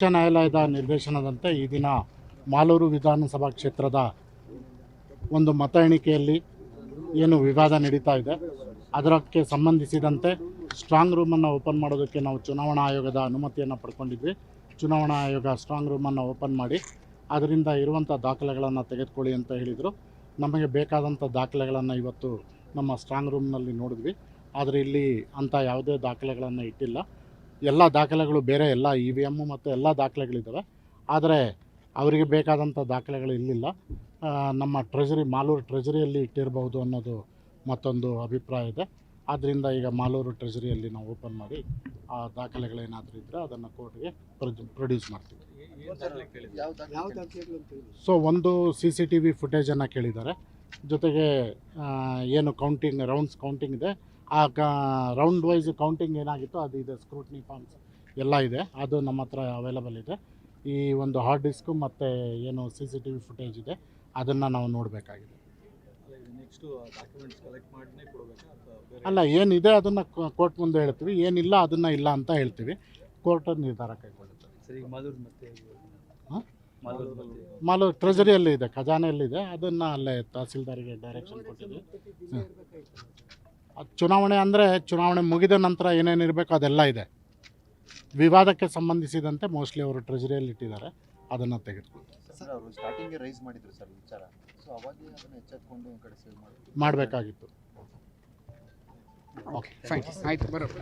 ಉಚ್ಚ ನ್ಯಾಯಾಲಯದ ನಿರ್ದೇಶನದಂತೆ ಈ ದಿನ ಮಾಲೂರು ವಿಧಾನಸಭಾ ಕ್ಷೇತ್ರದ ಒಂದು ಮತ ಎಣಿಕೆಯಲ್ಲಿ ಏನು ವಿವಾದ ನಡೀತಾ ಇದೆ ಅದಕ್ಕೆ ಸಂಬಂಧಿಸಿದಂತೆ ಸ್ಟ್ರಾಂಗ್ ರೂಮನ್ನು ಓಪನ್ ಮಾಡೋದಕ್ಕೆ ನಾವು ಚುನಾವಣಾ ಆಯೋಗದ ಅನುಮತಿಯನ್ನು ಪಡ್ಕೊಂಡಿದ್ವಿ. ಚುನಾವಣಾ ಆಯೋಗ ಸ್ಟ್ರಾಂಗ್ ರೂಮನ್ನು ಓಪನ್ ಮಾಡಿ ಅದರಿಂದ ಇರುವಂಥ ದಾಖಲೆಗಳನ್ನು ತೆಗೆದುಕೊಳ್ಳಿ ಅಂತ ಹೇಳಿದರು. ನಮಗೆ ಬೇಕಾದಂಥ ದಾಖಲೆಗಳನ್ನು ಇವತ್ತು ನಮ್ಮ ಸ್ಟ್ರಾಂಗ್ ರೂಮ್ನಲ್ಲಿ ನೋಡಿದ್ವಿ. ಆದರೆ ಇಲ್ಲಿ ಅಂಥ ಯಾವುದೇ ದಾಖಲೆಗಳನ್ನು ಇಟ್ಟಿಲ್ಲ. ಎಲ್ಲ ದಾಖಲೆಗಳು ಬೇರೆ, ಎಲ್ಲ EVM ಮತ್ತು ಎಲ್ಲ ದಾಖಲೆಗಳಿದ್ದಾವೆ. ಆದರೆ ಅವರಿಗೆ ಬೇಕಾದಂಥ ದಾಖಲೆಗಳು ಇಲ್ಲಿಲ್ಲ. ನಮ್ಮ ಮಾಲೂರು ಟ್ರೆಜರಿಯಲ್ಲಿ ಇಟ್ಟಿರಬಹುದು ಅನ್ನೋದು ಮತ್ತೊಂದು ಅಭಿಪ್ರಾಯ ಇದೆ. ಆದ್ದರಿಂದ ಈಗ ಮಾಲೂರು ಟ್ರೆಜರಿಯಲ್ಲಿ ನಾವು ಓಪನ್ ಮಾಡಿ ಆ ದಾಖಲೆಗಳೇನಾದರೂ ಇದ್ದರೆ ಅದನ್ನು ಕೋರ್ಟ್ಗೆ ಪ್ರೊಡ್ಯೂಸ್ ಮಾಡ್ತೀವಿ. ಸೊ ಒಂದು CCTV ಫುಟೇಜನ್ನು ಕೇಳಿದ್ದಾರೆ. ಜೊತೆಗೆ ಏನು ರೌಂಡ್ಸ್ ಕೌಂಟಿಂಗ್ ಇದೆ, ಆ ರೌಂಡ್ ವೈಸ್ ಕೌಂಟಿಂಗ್ ಏನಾಗಿತ್ತು ಅದು ಇದೆ, ಸ್ಕ್ರೂಟ್ನಿ ಫಾರ್ಮ್ಸ್ ಎಲ್ಲ ಇದೆ, ಅದು ನಮ್ಮ ಹತ್ರ ಅವೈಲಬಲ್ ಇದೆ. ಈ ಒಂದು ಹಾರ್ಡ್ ಡಿಸ್ಕು ಮತ್ತು ಏನು CCTV ಫುಟೇಜ್ ಇದೆ ಅದನ್ನು ನಾವು ನೋಡಬೇಕಾಗಿದೆ. ಅಲ್ಲ, ಏನಿದೆ ಅದನ್ನು ಕೋರ್ಟ್ ಮುಂದೆ ಹೇಳ್ತೀವಿ, ಏನಿಲ್ಲ ಅದನ್ನು ಇಲ್ಲ ಅಂತ ಹೇಳ್ತೀವಿ. ಕೋರ್ಟ್ ನಿರ್ಧಾರ ಕೈಗೊಳ್ಳುತ್ತೆ. ಮಾಲೂರು ಟ್ರೆಜರಿಯಲ್ಲಿ ಇದೆ, ಖಜಾನೆಯಲ್ಲಿದೆ, ಅದನ್ನು ಅಲ್ಲೇ ತಹಸೀಲ್ದಾರಿಗೆ ಡೈರೆಕ್ಷನ್ ಕೊಟ್ಟಿದ್ವಿ. ಚುನಾವಣೆ ಅಂದರೆ ಚುನಾವಣೆ ಮುಗಿದ ನಂತರ ಏನೇನಿರಬೇಕು ಅದೆಲ್ಲ ಇದೆ. ವಿವಾದಕ್ಕೆ ಸಂಬಂಧಿಸಿದಂತೆ ಮೋಸ್ಟ್ಲಿ ಅವರು ಟ್ರೆಜರಿಯಲ್ಲಿ ಇಟ್ಟಿದ್ದಾರೆ, ಅದನ್ನು ತೆಗೆದುಕೊಂಡು ಮಾಡಬೇಕಾಗಿತ್ತು. ಓಕೆ, ಫೈನ್, ಆಯಿತು, ಬರೋದು.